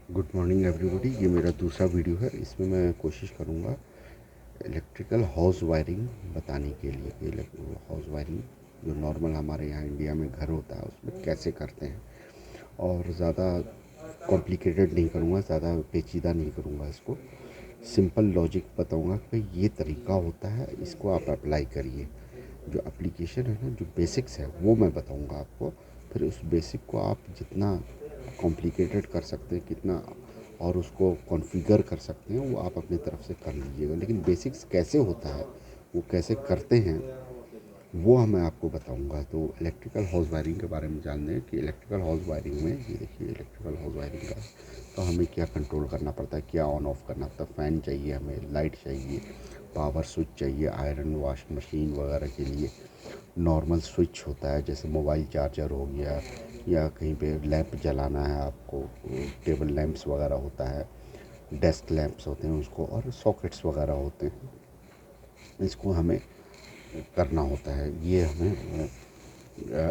Good morning everybody. ये मेरा दूसरा वीडियो है। इसमें मैं कोशिश करूँगा इलेक्ट्रिकल हाउस वायरिंग बताने के लिए कि हाउस वायरिंग जो नॉर्मल हमारे यहाँ इंडिया में घर होता है उसमें कैसे करते हैं। और ज़्यादा कॉम्प्लिकेटेड नहीं करूँगा, ज़्यादा पेचीदा नहीं करूँगा। इसको सिंपल लॉजिक बताऊँगा कि ये तरीका होता है, इसको आप अप्लाई करिए। जो एप्लीकेशन है ना, जो बेसिक्स है वो मैं बताऊँगा आपको। फिर उस बेसिक को आप जितना कॉम्प्लिकेटेड कर सकते हैं, कितना और उसको कॉन्फ़िगर कर सकते हैं, वो आप अपनी तरफ से कर लीजिएगा। लेकिन बेसिक्स कैसे होता है, वो कैसे करते हैं, वो मैं आपको बताऊंगा। तो इलेक्ट्रिकल हाउस वायरिंग के बारे में जानते हैं कि इलेक्ट्रिकल हाउस वायरिंग में ये देखिए, इलेक्ट्रिकल हाउस वायरिंग का तो हमें क्या कंट्रोल करना पड़ता है, क्या ऑन ऑफ करना पड़ता है। फ़ैन चाहिए, हमें लाइट चाहिए, पावर स्विच चाहिए, आयरन वॉशिंग मशीन वगैरह के लिए नॉर्मल स्विच होता है, जैसे मोबाइल चार्जर हो गया, या कहीं पे लैंप जलाना है आपको, टेबल लैंप्स वगैरह होता है, डेस्क लैंप्स होते हैं उसको, और सॉकेट्स वगैरह होते हैं, इसको हमें करना होता है। ये हमें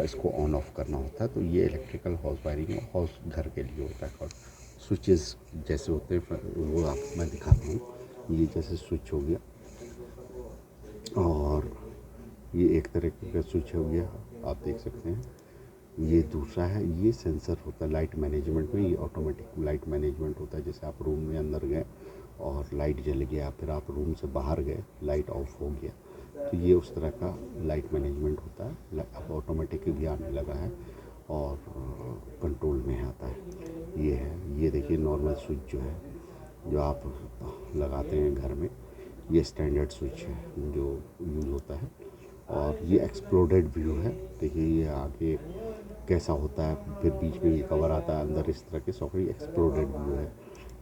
इसको ऑन ऑफ करना होता है। तो ये इलेक्ट्रिकल हाउस वायरिंग हाउस घर के लिए होता है। स्विचेस जैसे होते हैं वो आप मैं दिखाता हूँ। ये जैसे स्विच हो गया, और ये एक तरीके का स्विच हो गया, आप देख सकते हैं। ये दूसरा है, ये सेंसर होता है लाइट मैनेजमेंट में। ये ऑटोमेटिक लाइट मैनेजमेंट होता है। जैसे आप रूम में अंदर गए और लाइट जल गया, फिर आप रूम से बाहर गए, लाइट ऑफ हो गया, तो ये उस तरह का लाइट मैनेजमेंट होता है। अब ऑटोमेटिक भी आने लगा है और कंट्रोल में आता है। ये है, ये देखिए नॉर्मल स्विच जो है, जो आप लगाते हैं घर में, ये स्टैंडर्ड स्विच है जो यूज़ होता है। और ये एक्सप्लोडेड व्यू है, देखिए ये आगे कैसा होता है, फिर बीच में ये कवर आता है अंदर, इस तरह के सॉकेट। एक्सप्लोडेड व्यू है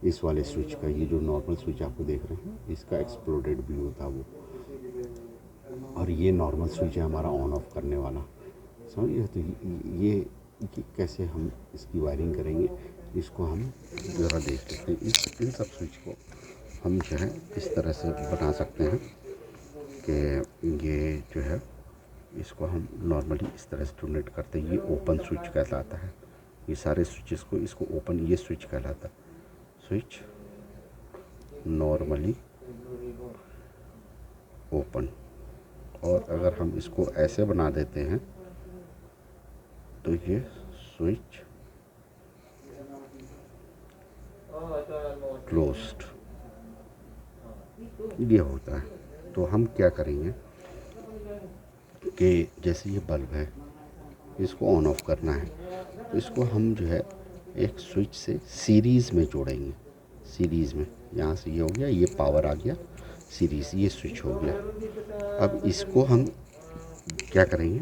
इस वाले स्विच का। ये जो नॉर्मल स्विच आपको देख रहे हैं, इसका एक्सप्लोडेड व्यू था वो। और ये नॉर्मल स्विच है हमारा ऑन ऑफ करने वाला, समझिए। तो ये कैसे हम इसकी वायरिंग करेंगे, इसको हम ज़रा देख सकते हैं। इन सब स्विच को हम जो है इस तरह से बना सकते हैं कि ये जो है, इसको हम नॉर्मली इस तरह से डोनेट करते हैं। ये ओपन स्विच कहलाता है। ये सारे स्विचेस को, इसको ओपन ये स्विच कहलाता है। Switch normally open. और अगर हम इसको ऐसे बना देते हैं तो ये स्विच क्लोज्ड, ये होता है। तो हम क्या करेंगे कि जैसे ये बल्ब है, इसको ऑन ऑफ करना है, तो इसको हम जो है एक स्विच से सीरीज़ में जोड़ेंगे। सीरीज़ में, यहाँ से ये हो गया, ये पावर आ गया, सीरीज़ ये स्विच हो गया। अब इसको हम क्या करेंगे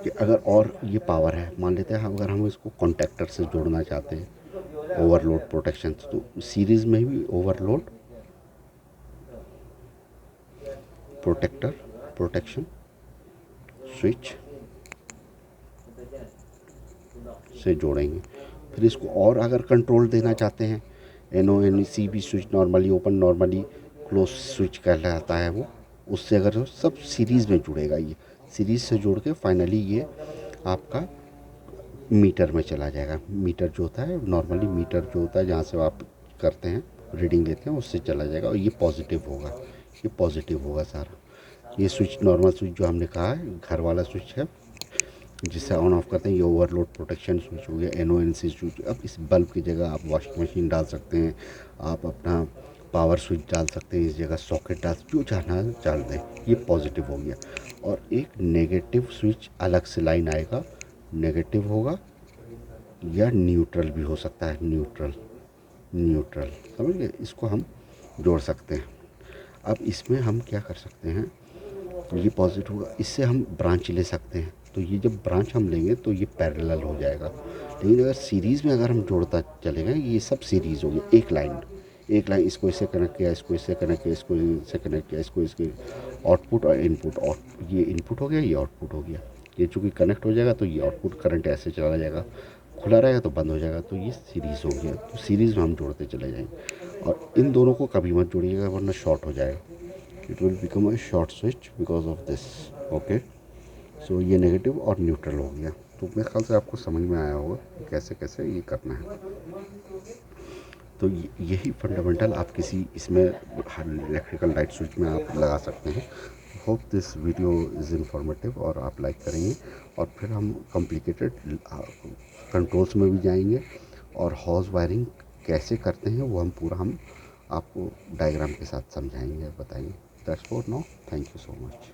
कि अगर और ये पावर है, मान लेते हैं अगर हम इसको कॉन्टैक्टर से जोड़ना चाहते हैं, ओवरलोड प्रोटेक्शन, तो सीरीज़ में भी ओवरलोड प्रोटेक्टर प्रोटेक्शन स्विच से जोड़ेंगे। फिर इसको और अगर कंट्रोल देना चाहते हैं, NONCB switch, normally open normally close switch कहलाता है वो, उससे अगर सब सीरीज़ में जुड़ेगा, ये सीरीज़ से जोड़ के फाइनली ये आपका मीटर में चला जाएगा। मीटर जो होता है नॉर्मली, मीटर जो होता है जहाँ से आप करते हैं रीडिंग लेते हैं, उससे चला जाएगा। और ये पॉजिटिव होगा, ये पॉजिटिव होगा सारा। ये स्विच नॉर्मल स्विच जो हमने कहा है, घर वाला स्विच है जिससे ऑन ऑफ करते हैं, ये ओवरलोड प्रोटेक्शन स्विच हो गया, NONC स्विच। अब इस बल्ब की जगह आप वॉशिंग मशीन डाल सकते हैं, आप अपना पावर स्विच डाल सकते हैं, इस जगह सॉकेट डाल, जो चाहना है डाल दें। ये पॉजिटिव हो गया। और एक नेगेटिव स्विच अलग से लाइन आएगा, नेगेटिव होगा या न्यूट्रल भी हो सकता है, न्यूट्रल, न्यूट्रल, समझ गए। इसको हम जोड़ सकते हैं। अब इसमें हम क्या कर सकते हैं, ये पॉजिटिव होगा, इससे हम ब्रांच ले सकते हैं। तो ये जब ब्रांच हम लेंगे तो ये पैरेलल हो जाएगा। लेकिन अगर सीरीज़ में अगर हम जोड़ता चलेंगे, ये सब सीरीज़ हो गया, एक लाइन, एक लाइन। इसको इससे कनेक्ट किया, इसको इससे कनेक्ट किया, इसको इससे कनेक्ट किया, इसको इसके आउटपुट और इनपुट, और ये इनपुट हो गया, ये आउटपुट हो गया। ये चूँकि कनेक्ट हो जाएगा तो ये आउटपुट करंट ऐसे चला जाएगा, खुला रहेगा तो बंद हो जाएगा। तो ये सीरीज़ हो गया। तो सीरीज़ में हम जोड़ते चले जाएंगे। और इन दोनों को कभी मत जोड़िएगा वरना शॉर्ट हो जाएगा। It will become a short switch because of this. Okay, so ये नेगेटिव और न्यूट्रल हो गया। तो मेरे ख्याल से आपको समझ में आया होगा कि कैसे कैसे ये करना है। तो यही फंडामेंटल आप किसी इसमें हर इलेक्ट्रिकल लाइट स्विच में आप लगा सकते हैं। Hope this video is informative और आप लाइक करेंगे, और फिर हम कॉम्प्लिकेटेड कंट्रोल्स में भी जाएंगे, और हाउस वायरिंग कैसे करते हैं वो हम आपको डायग्राम के साथ समझाएंगे, बताएंगे। That's for now, thank you so much.